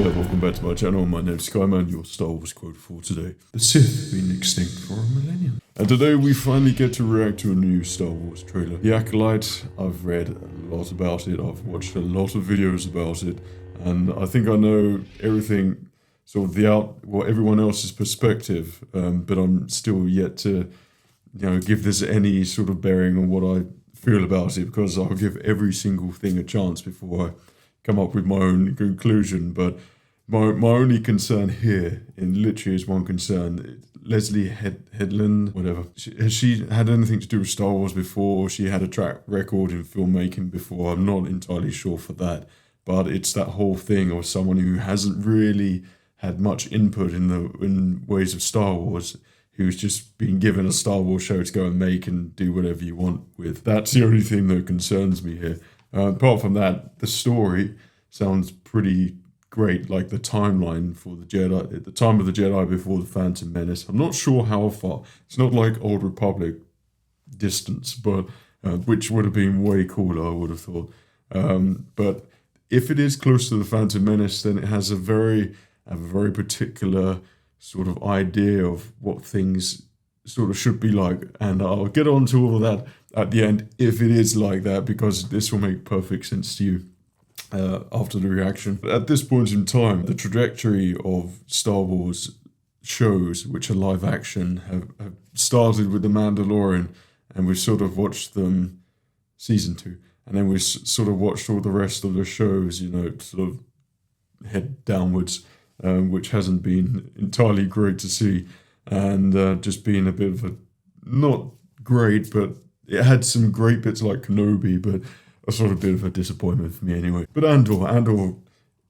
there, welcome back to my channel. My name's SKYMAN, your Star Wars quote for today. The Sith have been extinct for a millennium. And today we finally get to react to a new Star Wars trailer. The Acolyte, I've read a lot about it, I've watched a lot of videos about it, and I think I know everything, sort of everyone else's perspective, but I'm still yet to, give this any sort of bearing on what I feel about it, because I'll give every single thing a chance before I come up with my own conclusion. But my only concern here, and literally is one concern, Leslie Headland, whatever. Has she had anything to do with Star Wars before, or she had a track record in filmmaking before? I'm not entirely sure for that, but it's that whole thing of someone who hasn't really had much input in ways of Star Wars, who's just been given a Star Wars show to go and make and do whatever you want with. That's the only thing that concerns me here. Apart from that, the story sounds pretty great, like the timeline for the Jedi, at the time of the Jedi before the Phantom Menace. I'm not sure how far. It's not like Old Republic distance, but which would have been way cooler, I would have thought. But if it is close to the Phantom Menace, then it has a very particular sort of idea of what things sort of should be like, and I'll get on to all of that at the end if it is like that, because this will make perfect sense to you after the reaction. But at this point in time, the trajectory of Star Wars shows which are live action have started with The Mandalorian, and we've sort of watched them season 2, and then we sort of watched all the rest of the shows, sort of head downwards, which hasn't been entirely great to see, and just being a bit of a, not great, but it had some great bits like Kenobi, but a sort of bit of a disappointment for me anyway. But Andor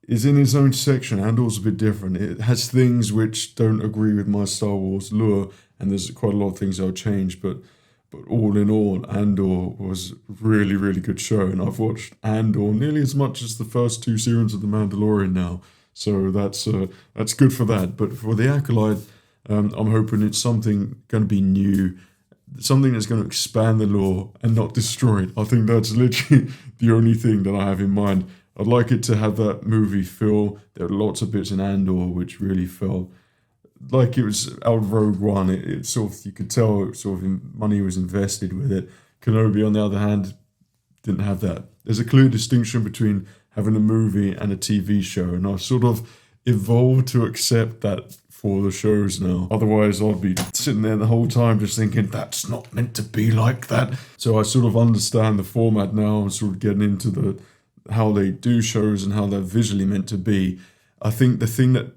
is in its own section. Andor's a bit different. It has things which don't agree with my Star Wars lure, and there's quite a lot of things I'll change, but all in all, Andor was a really, really good show, and I've watched Andor nearly as much as the first 2 seasons of The Mandalorian now. So that's good for that. But for the Acolyte, I'm hoping it's something going to be new, something that's going to expand the lore and not destroy it. I think that's literally the only thing that I have in mind. I'd like it to have that movie feel. There are lots of bits in Andor which really felt like it was out of Rogue One. It sort of, you could tell sort of money was invested with it. Kenobi, on the other hand, didn't have that. There's a clear distinction between having a movie and a TV show, and I've sort of evolved to accept that for the shows now. Otherwise, I'd be sitting there the whole time just thinking, that's not meant to be like that. So I sort of understand the format now and sort of getting into how they do shows and how they're visually meant to be. I think the thing that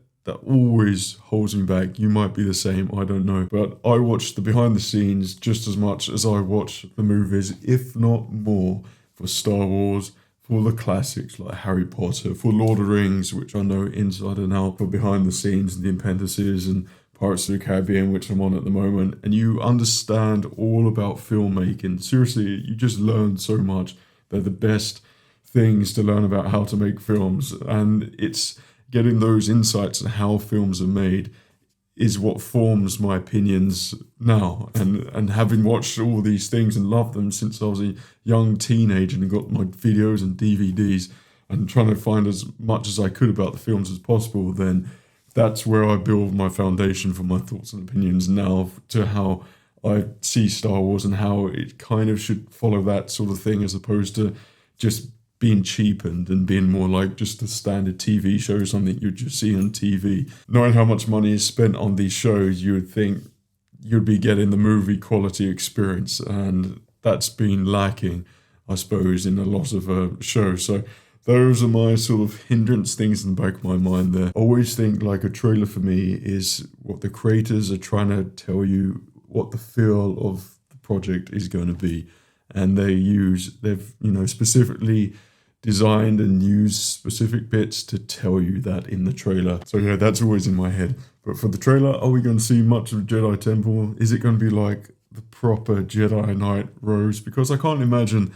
always holds me back, you might be the same, I don't know, but I watch the behind the scenes just as much as I watch the movies, if not more, for Star Wars, for the classics like Harry Potter, for Lord of the Rings, which I know inside and out, for behind the scenes and the appendices, and Pirates of the Caribbean, which I'm on at the moment, and you understand all about filmmaking. Seriously, you just learn so much. They're the best things to learn about how to make films, and it's getting those insights on how films are made is what forms my opinions now. And having watched all these things and loved them since I was a young teenager and got my videos and DVDs and trying to find as much as I could about the films as possible, then that's where I build my foundation for my thoughts and opinions now to how I see Star Wars and how it kind of should follow that sort of thing, as opposed to just being cheapened and being more like just a standard TV show, something you'd just see on TV. Knowing how much money is spent on these shows, you would think you'd be getting the movie quality experience, and that's been lacking, I suppose, in a lot of shows. So those are my sort of hindrance things in the back of my mind there. I always think like a trailer for me is what the creators are trying to tell you, what the feel of the project is going to be. And they've specifically designed and used specific bits to tell you that in the trailer. So yeah, that's always in my head. But for the trailer, are we going to see much of Jedi Temple? Is it going to be like the proper Jedi Knight robes? Because I can't imagine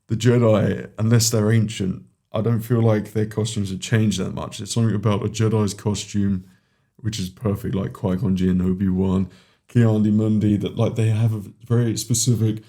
the Jedi, unless they're ancient, I don't feel like their costumes have changed that much. It's something about a Jedi's costume, which is perfect, like Qui-Gon Jinn, Obi-Wan, Ki-Adi-Mundi, that like they have a very specific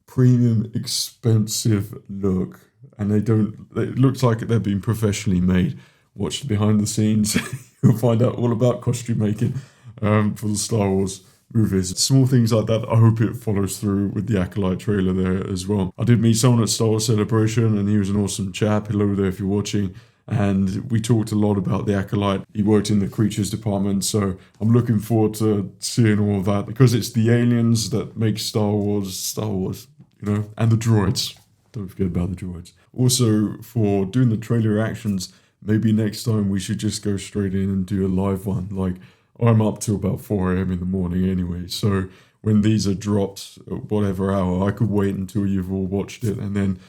premium, expensive look, and it looks like they're being professionally made. watch the behind the scenes. You'll find out all about costume making for the Star Wars movies. Small things like that. I hope it follows through with the Acolyte trailer there as well. I did meet someone at Star Wars Celebration, and he was an awesome chap. Hello there if you're watching. And we talked a lot about the Acolyte. He worked in the creatures department, so I'm looking forward to seeing all of that, because it's the aliens that make Star Wars, you know, and the droids. Don't forget about the droids. Also, for doing the trailer reactions, maybe next time we should just go straight in and do a live one. Like, I'm up till about 4 a.m. in the morning anyway, so when these are dropped at whatever hour, I could wait until you've all watched it and then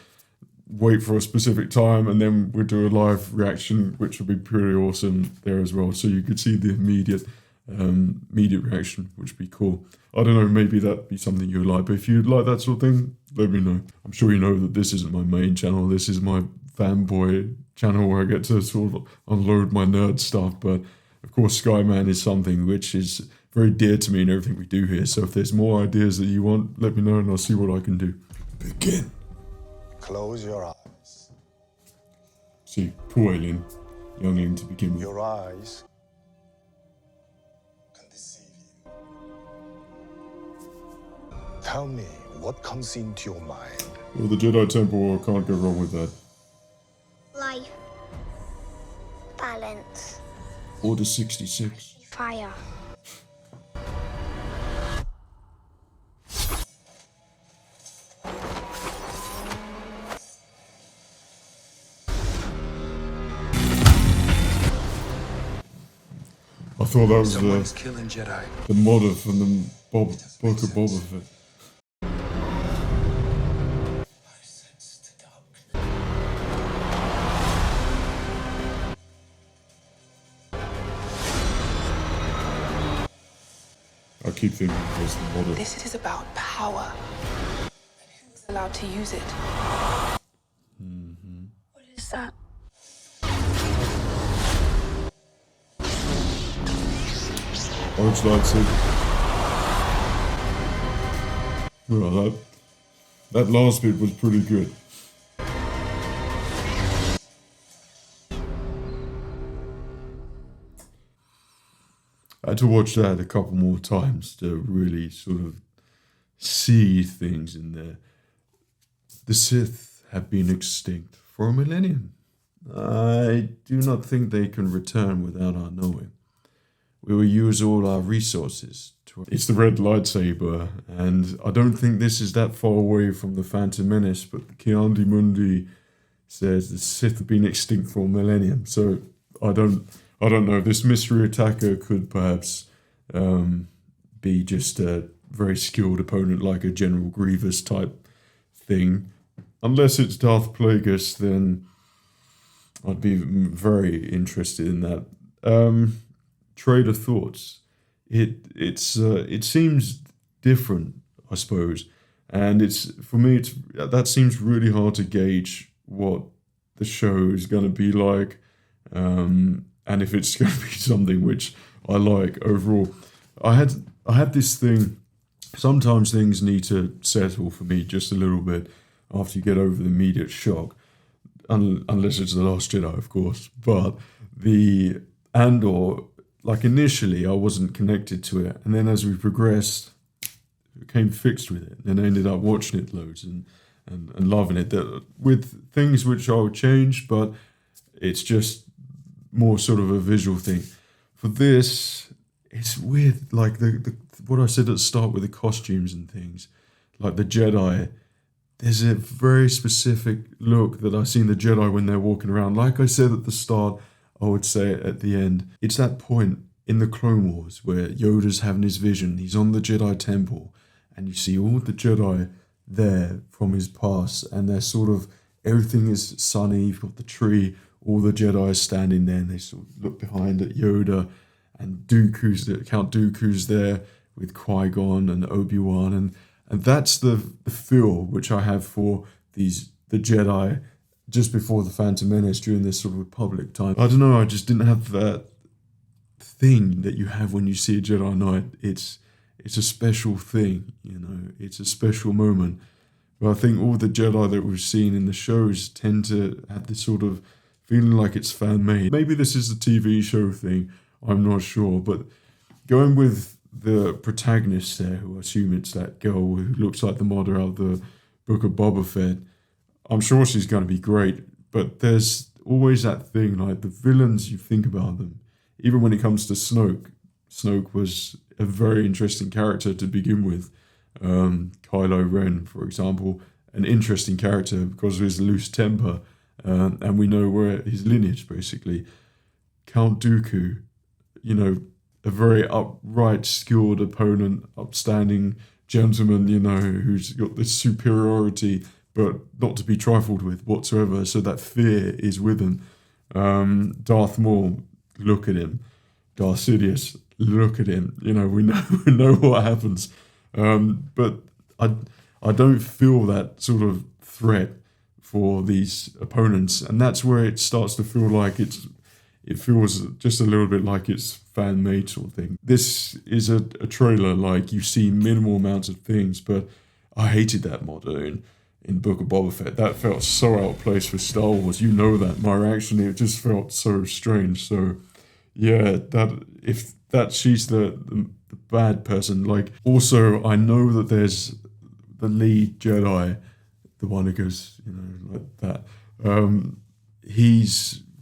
wait for a specific time, and then we'll do a live reaction, which would be pretty awesome there as well. So you could see the immediate reaction, which would be cool. I don't know, maybe that'd be something you'd like, but if you'd like that sort of thing, let me know. I'm sure you know that this isn't my main channel. This is my fanboy channel where I get to sort of unload my nerd stuff, but of course SKYMAN is something which is very dear to me in everything we do here. So if there's more ideas that you want, let me know and I'll see what I can do. Begin. Close your eyes. See, poor alien, youngling to begin with. Your eyes can deceive you. Tell me what comes into your mind. Well, the Jedi Temple, I can't go wrong with that. Life. Balance. Order 66. Fire. I thought that was Someone's killing Jedi. the modder from the Book of Boba Fett. I sense the dark. I keep thinking it was the modder. This is about power. And who's allowed to use it? What is that? Orange lightsaber. Well, that last bit was pretty good. I had to watch that a couple more times to really sort of see things in there. The Sith have been extinct for a millennium. I do not think they can return without our knowing. We will use all our resources. It's the red lightsaber, and I don't think this is that far away from the Phantom Menace, but the Kiandi Mundi says the Sith have been extinct for a millennium, so I don't know. This mystery attacker could perhaps be just a very skilled opponent, like a General Grievous type thing. Unless it's Darth Plagueis, then I'd be very interested in that. Trailer thoughts. It seems different, I suppose, and it's for me. That seems really hard to gauge what the show is going to be like, and if it's going to be something which I like overall. I had this thing. Sometimes things need to settle for me just a little bit after you get over the immediate shock, unless it's The Last Jedi, of course. But the Andor. Like initially, I wasn't connected to it, and then as we progressed, I became fixed with it. And then I ended up watching it loads and loving it. With things which I'll change, but it's just more sort of a visual thing. For this, it's weird. Like the what I said at the start with the costumes and things, like the Jedi. There's a very specific look that I see in the Jedi when they're walking around. Like I said at the start, I would say at the end, it's that point in the Clone Wars where Yoda's having his vision. He's on the Jedi Temple, and you see all the Jedi there from his past, and they're sort of, everything is sunny. You've got the tree, all the Jedi standing there, and they sort of look behind at Yoda, and Count Dooku's there with Qui-Gon and Obi-Wan, and that's the feel which I have for the Jedi just before the Phantom Menace during this sort of Republic time. I don't know, I just didn't have that thing that you have when you see a Jedi Knight. It's a special thing, you know, it's a special moment. But I think all the Jedi that we've seen in the shows tend to have this sort of feeling like it's fan-made. Maybe this is a TV show thing, I'm not sure, but going with the protagonist there, who I assume it's that girl who looks like the mother out of the Book of Boba Fett, I'm sure she's going to be great, but there's always that thing, like the villains, you think about them. Even when it comes to Snoke, Snoke was a very interesting character to begin with. Kylo Ren, for example, an interesting character because of his loose temper, and we know where his lineage, basically. Count Dooku, you know, a very upright, skilled opponent, upstanding gentleman, you know, who's got this superiority, but not to be trifled with whatsoever, so that fear is with him. Darth Maul, look at him. Darth Sidious, look at him. You know, we know what happens. But I don't feel that sort of threat for these opponents, and that's where it starts to feel like it feels just a little bit like it's fan-made sort of thing. This is a trailer, like you see minimal amounts of things, but I hated that motto in Book of Boba Fett. That felt so out of place for Star Wars. You know that. My reaction, it just felt so strange. So yeah, she's the bad person. Like, also, I know that there's the lead Jedi, the one who goes, you know, like that.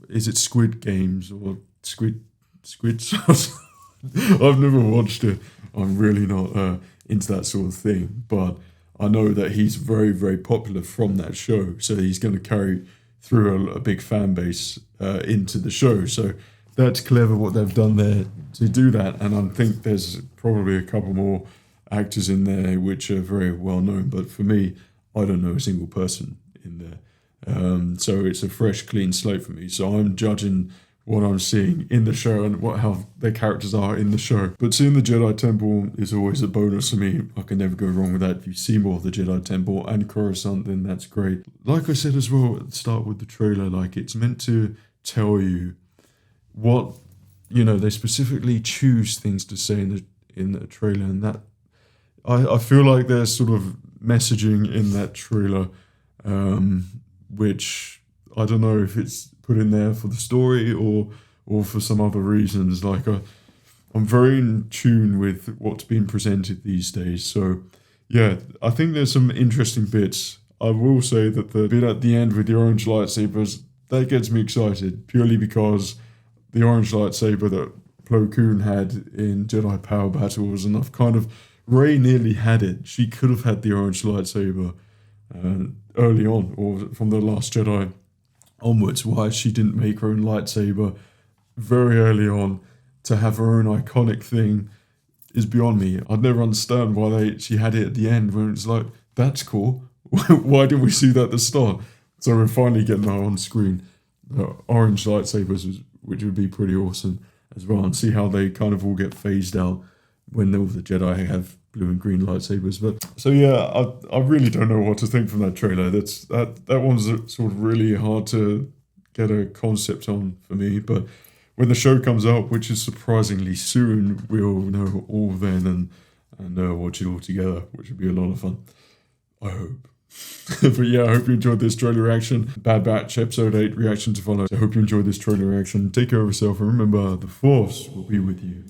Is it Squid Games or Squid Sauce? I've never watched it. I'm really not into that sort of thing, but I know that he's very, very popular from that show, so he's going to carry through a big fan base into the show. So that's clever what they've done there to do that, and I think there's probably a couple more actors in there which are very well known, but for me, I don't know a single person in there. So it's a fresh, clean slate for me. So I'm judging what I'm seeing in the show and how their characters are in the show. But seeing the Jedi Temple is always a bonus for me. I can never go wrong with that. If you see more of the Jedi Temple and Coruscant, then that's great. Like I said as well at the start with the trailer, like it's meant to tell you what, you know, they specifically choose things to say in the trailer, and that I feel like there's sort of messaging in that trailer, which I don't know if it's put in there for the story or for some other reasons. Like I'm very in tune with what's being presented these days. So yeah, I think there's some interesting bits. I will say that the bit at the end with the orange lightsabers, that gets me excited purely because the orange lightsaber that Plo Koon had in Jedi Power Battles, and I've kind of, Rey nearly had it. She could have had the orange lightsaber early on, or from The Last Jedi onwards. Why she didn't make her own lightsaber very early on to have her own iconic thing is beyond me. I'd never understand why she had it at the end when it's like, that's cool. Why didn't we see that at the start? So we're finally getting that on screen. Orange lightsabers, which would be pretty awesome as well, and see how they kind of all get phased out when all the Jedi have blue and green lightsabers. But so yeah, I really don't know what to think from that trailer. That one's sort of really hard to get a concept on for me. But when the show comes out, which is surprisingly soon, we'll know all then and watch it all together, which would be a lot of fun. I hope. But yeah, I hope you enjoyed this trailer reaction. Bad Batch episode 8 reaction to follow. So I hope you enjoyed this trailer reaction. Take care of yourself, and remember, the Force will be with you